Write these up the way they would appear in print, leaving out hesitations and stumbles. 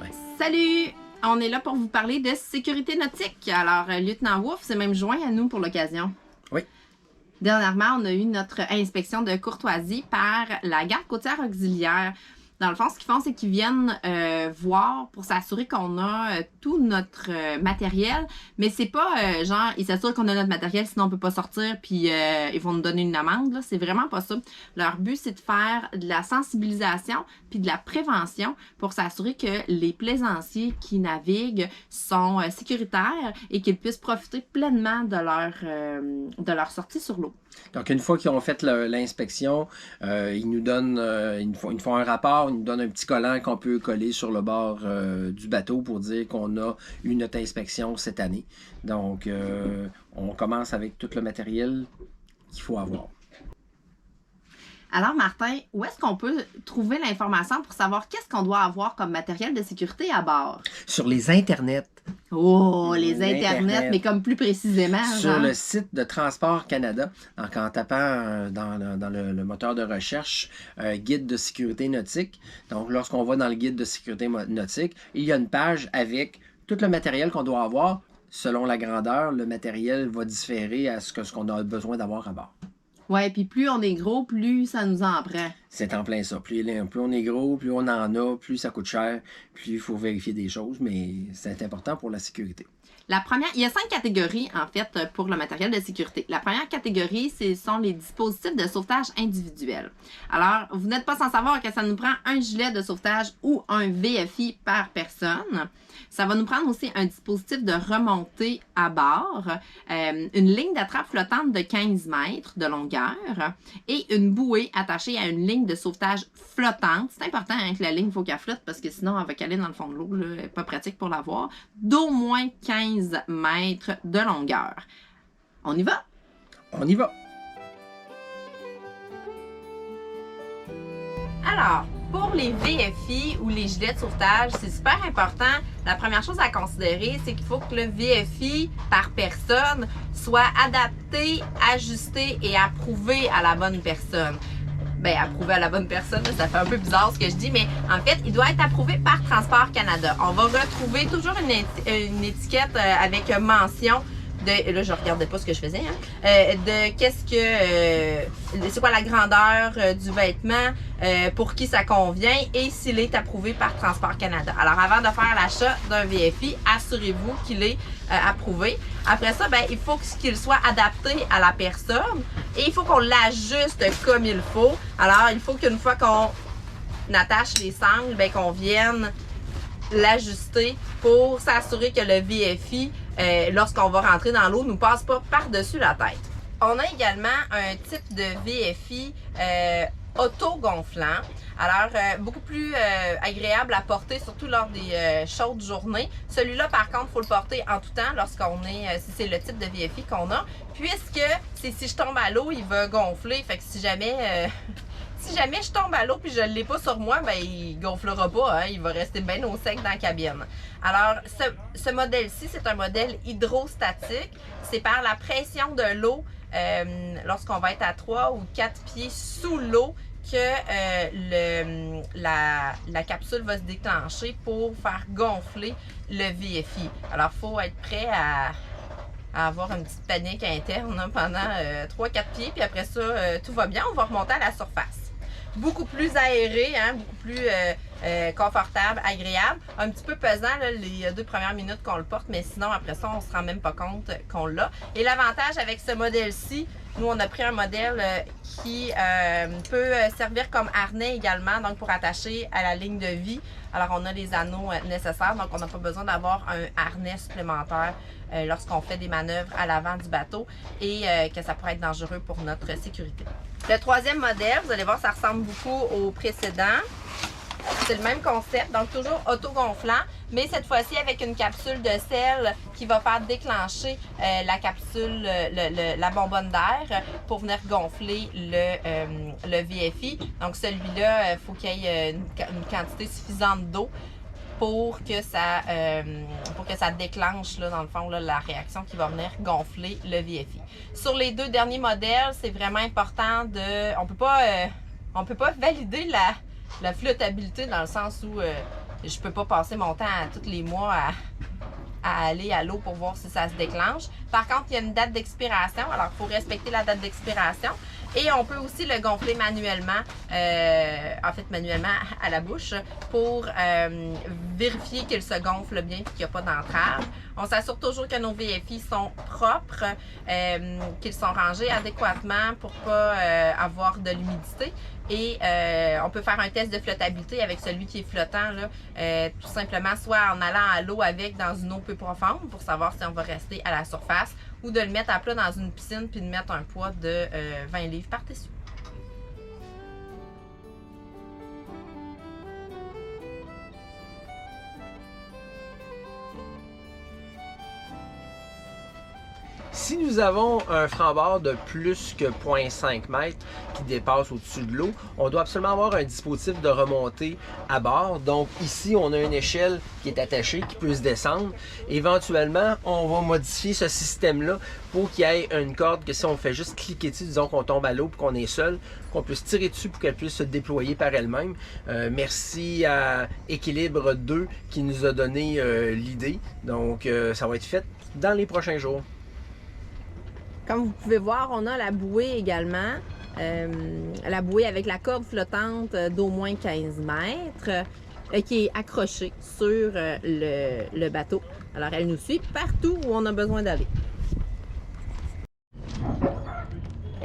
Ouais. Salut! On est là pour vous parler de sécurité nautique. Alors, Lieutenant Wolf s'est même joint à nous pour l'occasion. Oui. Dernièrement, on a eu notre inspection de courtoisie par la garde côtière auxiliaire. Dans le fond, ce qu'ils font, c'est qu'ils viennent voir pour s'assurer qu'on a tout notre matériel. Mais c'est pas genre, ils s'assurent qu'on a notre matériel, sinon on peut pas sortir, puis ils vont nous donner une amende. C'est vraiment pas ça. Leur but, c'est de faire de la sensibilisation puis de la prévention pour s'assurer que les plaisanciers qui naviguent sont sécuritaires et qu'ils puissent profiter pleinement de leur sortie sur l'eau. Donc, une fois qu'ils ont fait l'inspection, ils nous donnent, ils font un rapport, ils nous donnent un petit collant qu'on peut coller sur le bord du bateau pour dire qu'on a eu notre inspection cette année. Donc, on commence avec tout le matériel qu'il faut avoir. Alors, Martin, où est-ce qu'on peut trouver l'information pour savoir qu'est-ce qu'on doit avoir comme matériel de sécurité à bord? Sur les internets. Oh, les internets, mais comme plus précisément. Sur genre. le site de Transport Canada, donc en tapant dans le moteur de recherche guide de sécurité nautique. Donc, lorsqu'on va dans le guide de sécurité nautique, il y a une page avec tout le matériel qu'on doit avoir. Selon la grandeur, le matériel va différer à ce qu'on a besoin d'avoir à bord. Ouais, puis plus on est gros, plus ça nous en prend. C'est en plein ça. Plus on est gros, plus on en a, plus ça coûte cher, plus il faut vérifier des choses, mais c'est important pour la sécurité. La première, il y a 5 catégories, en fait, pour le matériel de sécurité. La première catégorie, ce sont les dispositifs de sauvetage individuels. Alors, vous n'êtes pas sans savoir que ça nous prend un gilet de sauvetage ou un VFI par personne. Ça va nous prendre aussi un dispositif de remontée à bord, une ligne d'attrape flottante de 15 mètres de longueur et une bouée attachée à une ligne de sauvetage flottante. C'est important hein, que la ligne, il faut qu'elle flotte parce que sinon, elle va caler dans le fond de l'eau. Pas pratique pour l'avoir. D'au moins 15 mètres de longueur. On y va? On y va! Alors, pour les VFI ou les gilets de sauvetage, c'est super important. La première chose à considérer, c'est qu'il faut que le VFI par personne soit adapté, ajusté et approuvé à la bonne personne. Bien, approuvé à la bonne personne, ça fait un peu bizarre ce que je dis, mais en fait, il doit être approuvé par Transport Canada. On va retrouver toujours une étiquette avec mention de, là, je regardais pas ce que je faisais, hein, de qu'est-ce que, c'est quoi la grandeur du vêtement, pour qui ça convient et s'il est approuvé par Transport Canada. Alors, avant de faire l'achat d'un VFI, assurez-vous qu'il est approuvé. Après ça, ben, il faut qu'il soit adapté à la personne et il faut qu'on l'ajuste comme il faut. Alors, il faut qu'une fois qu'on attache les sangles, ben, qu'on vienne l'ajuster pour s'assurer que le VFI, lorsqu'on va rentrer dans l'eau, ne nous passe pas par-dessus la tête. On a également un type de VFI auto-gonflant. Alors, beaucoup plus agréable à porter, surtout lors des chaudes journées. Celui-là, par contre, il faut le porter en tout temps lorsqu'on est, si c'est le type de VFI qu'on a, puisque si je tombe à l'eau, il va gonfler. Fait que si jamais je tombe à l'eau puis je ne l'ai pas sur moi, ben il gonflera pas, hein, il va rester bien au sec dans la cabine. Alors, ce modèle-ci, c'est un modèle hydrostatique. C'est par la pression de l'eau, lorsqu'on va être à 3 ou 4 pieds sous l'eau, que la capsule va se déclencher pour faire gonfler le VFI. Alors, il faut être prêt à avoir une petite panique interne hein, pendant 3-4 pieds, puis après ça, tout va bien, on va remonter à la surface. Beaucoup plus aéré, hein, beaucoup plus confortable, agréable. Un petit peu pesant là, les 2 premières minutes qu'on le porte, mais sinon après ça, on ne se rend même pas compte qu'on l'a. Et l'avantage avec ce modèle-ci, nous on a pris un modèle qui peut servir comme harnais également, donc pour attacher à la ligne de vie. Alors on a les anneaux nécessaires, donc on n'a pas besoin d'avoir un harnais supplémentaire lorsqu'on fait des manœuvres à l'avant du bateau et que ça pourrait être dangereux pour notre sécurité. Le troisième modèle, vous allez voir, ça ressemble beaucoup au précédent. C'est le même concept, donc toujours auto-gonflant, mais cette fois-ci avec une capsule de sel qui va faire déclencher la capsule, la bonbonne d'air pour venir gonfler le VFI. Donc celui-là, il faut qu'il y ait une quantité suffisante d'eau pour que ça déclenche, là, dans le fond, là, la réaction qui va venir gonfler le VFI. Sur les 2 derniers modèles, c'est vraiment important de... On peut pas valider la flottabilité dans le sens où je peux pas passer mon temps tous les mois à aller à l'eau pour voir si ça se déclenche. Par contre, il y a une date d'expiration, alors il faut respecter la date d'expiration. Et on peut aussi le gonfler manuellement, en fait manuellement à la bouche, pour vérifier qu'il se gonfle bien et qu'il n'y a pas d'entrave. On s'assure toujours que nos VFI sont propres, qu'ils sont rangés adéquatement pour ne pas avoir de l'humidité. Et on peut faire un test de flottabilité avec celui qui est flottant, là, tout simplement soit en allant à l'eau avec dans une eau peu profonde pour savoir si on va rester à la surface, ou de le mettre à plat dans une piscine puis de mettre un poids de 20 livres par-dessus. Si nous avons un franc-bord de plus que 0,5 m qui dépasse au-dessus de l'eau, on doit absolument avoir un dispositif de remontée à bord. Donc ici, on a une échelle qui est attachée, qui peut se descendre. Éventuellement, on va modifier ce système-là pour qu'il y ait une corde que si on fait juste cliquer dessus, disons qu'on tombe à l'eau et qu'on est seul, qu'on puisse tirer dessus pour qu'elle puisse se déployer par elle-même. Merci à Équilibre 2 qui nous a donné l'idée. Donc ça va être fait dans les prochains jours. Comme vous pouvez voir, on a la bouée également. La bouée avec la corde flottante d'au moins 15 mètres qui est accrochée sur le bateau. Alors, elle nous suit partout où on a besoin d'aller.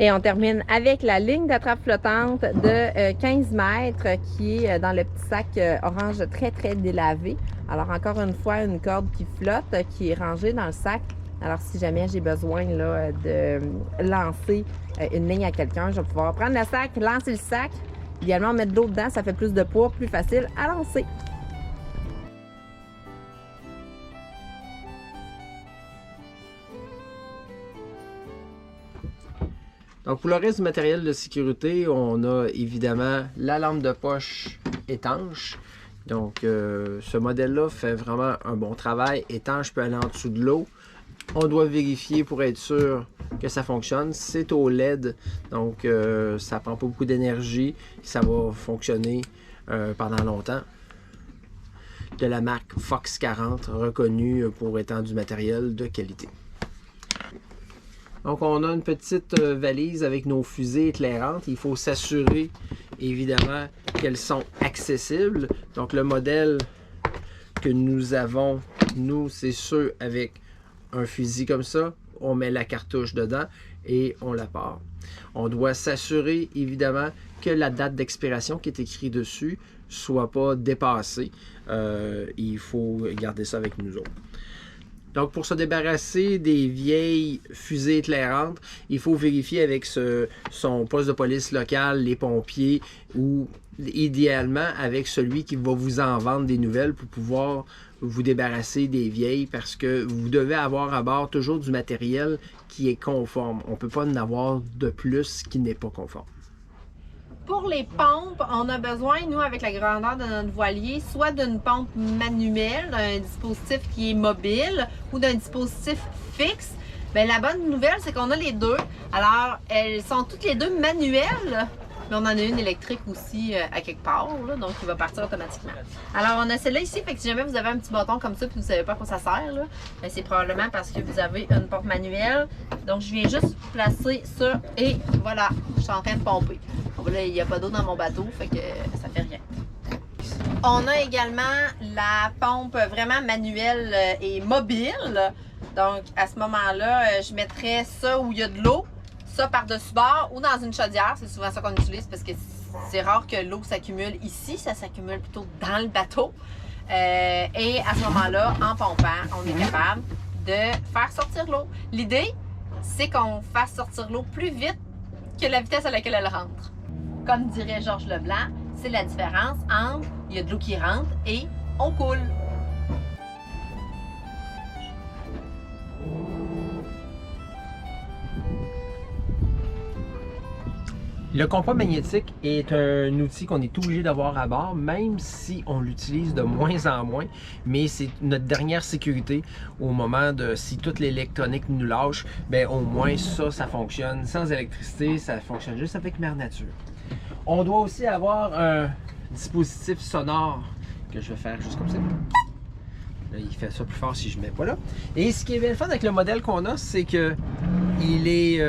Et on termine avec la ligne d'attrape flottante de 15 mètres qui est dans le petit sac orange très, très délavé. Alors, encore une fois, une corde qui flotte, qui est rangée dans le sac. Alors, si jamais j'ai besoin là, de lancer une ligne à quelqu'un, je vais pouvoir prendre le sac, lancer le sac. Idéalement, mettre de l'eau dedans, ça fait plus de poids, plus facile à lancer. Donc, pour le reste du matériel de sécurité, on a évidemment la lampe de poche étanche. Donc, ce modèle-là fait vraiment un bon travail. Étanche peut aller en dessous de l'eau. On doit vérifier pour être sûr que ça fonctionne. C'est au LED, donc ça prend pas beaucoup d'énergie. Ça va fonctionner pendant longtemps. De la marque Fox 40, reconnue pour étant du matériel de qualité. Donc on a une petite valise avec nos fusées éclairantes. Il faut s'assurer évidemment qu'elles sont accessibles. Donc le modèle que nous avons, nous, c'est ceux avec un fusil comme ça, on met la cartouche dedans et on la part. On doit s'assurer évidemment que la date d'expiration qui est écrite dessus soit pas dépassée. Il faut garder ça avec nous autres. Donc pour se débarrasser des vieilles fusées éclairantes, il faut vérifier avec son poste de police local, les pompiers ou idéalement avec celui qui va vous en vendre des nouvelles pour pouvoir vous débarrasser des vieilles parce que vous devez avoir à bord toujours du matériel qui est conforme. On ne peut pas en avoir de plus qui n'est pas conforme. Pour les pompes, on a besoin, nous, avec la grandeur de notre voilier, soit d'une pompe manuelle, d'un dispositif qui est mobile ou d'un dispositif fixe. Bien, la bonne nouvelle, c'est qu'on a les deux. Alors, elles sont toutes les deux manuelles. Mais on en a une électrique aussi à quelque part, là, donc il va partir automatiquement. Alors, on a celle-là ici, fait que si jamais vous avez un petit bâton comme ça et vous ne savez pas à quoi ça sert, c'est probablement parce que vous avez une pompe manuelle. Donc, je viens juste placer ça et voilà, je suis en train de pomper. Bon, là, il n'y a pas d'eau dans mon bateau, fait que ça fait rien. On a également la pompe vraiment manuelle et mobile. Donc, à ce moment-là, je mettrais ça où il y a de l'eau. Ça par-dessus bord ou dans une chaudière, c'est souvent ça qu'on utilise parce que c'est rare que l'eau s'accumule ici, ça s'accumule plutôt dans le bateau. Et à ce moment-là, en pompant, on est capable de faire sortir l'eau. L'idée, c'est qu'on fasse sortir l'eau plus vite que la vitesse à laquelle elle rentre. Comme dirait Georges Leblanc, c'est la différence entre il y a de l'eau qui rentre et on coule. Le compas magnétique est un outil qu'on est obligé d'avoir à bord, même si on l'utilise de moins en moins, mais c'est notre dernière sécurité au moment de, si toute l'électronique nous lâche, bien au moins ça fonctionne sans électricité, ça fonctionne juste avec mère nature. On doit aussi avoir un dispositif sonore que je vais faire juste comme ça. Là, il fait ça plus fort si je ne mets pas là. Et ce qui est bien le fun avec le modèle qu'on a, c'est que il est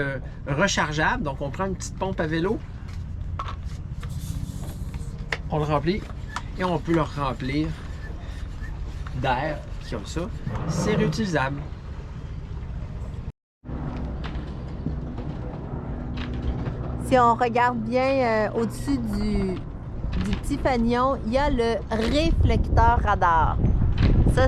rechargeable. Donc, on prend une petite pompe à vélo, on le remplit et on peut le remplir d'air, comme ça. C'est réutilisable. Si on regarde bien au-dessus du petit fanion, il y a le réflecteur radar. Ça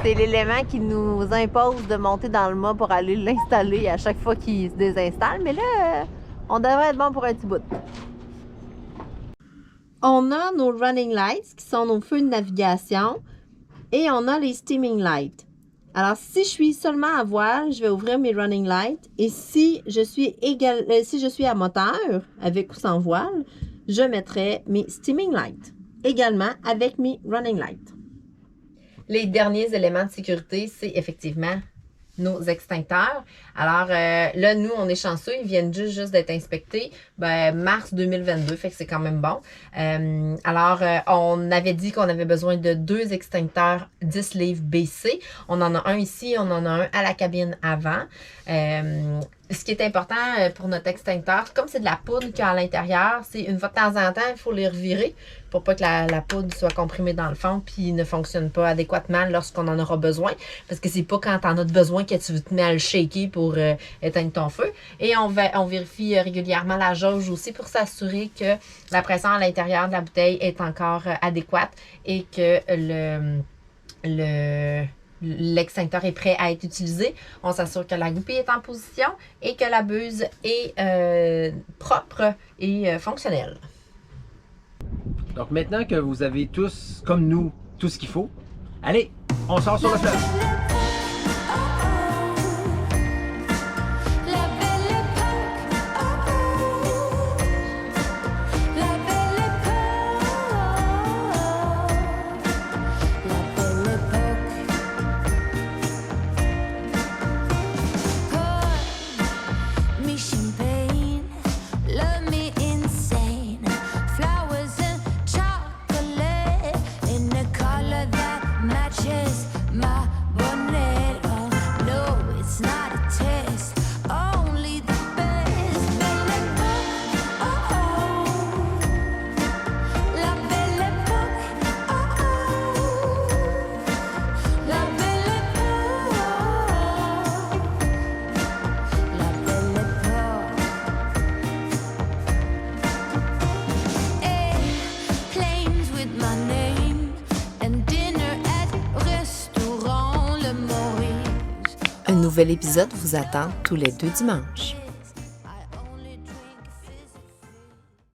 c'est l'élément qui nous impose de monter dans le mât pour aller l'installer à chaque fois qu'il se désinstalle. Mais là, on devrait être bon pour un petit bout. On a nos running lights qui sont nos feux de navigation et on a les steaming lights. Alors, si je suis seulement à voile, je vais ouvrir mes running lights et si je suis à moteur, avec ou sans voile, je mettrai mes steaming lights, également avec mes running lights. Les derniers éléments de sécurité, c'est effectivement nos extincteurs. Alors là, nous, on est chanceux, ils viennent juste d'être inspectés, mars 2022, fait que c'est quand même bon. On avait dit qu'on avait besoin de 2 extincteurs 10 livres BC. On en a un ici, on en a un à la cabine avant. Ce qui est important pour notre extincteur, comme c'est de la poudre qu'il y a à l'intérieur, c'est une fois de temps en temps, il faut les revirer pour pas que la poudre soit comprimée dans le fond puis ne fonctionne pas adéquatement lorsqu'on en aura besoin. Parce que c'est pas quand t'en as besoin que tu te mets à le shaker pour éteindre ton feu. Et on vérifie régulièrement la jauge aussi pour s'assurer que la pression à l'intérieur de la bouteille est encore adéquate et que l'extincteur est prêt à être utilisé. On s'assure que la goupille est en position et que la buse est propre et fonctionnelle. Donc maintenant que vous avez tous, comme nous, tout ce qu'il faut, allez, on sort sur le fleuve. Un nouvel épisode vous attend tous les 2 dimanches.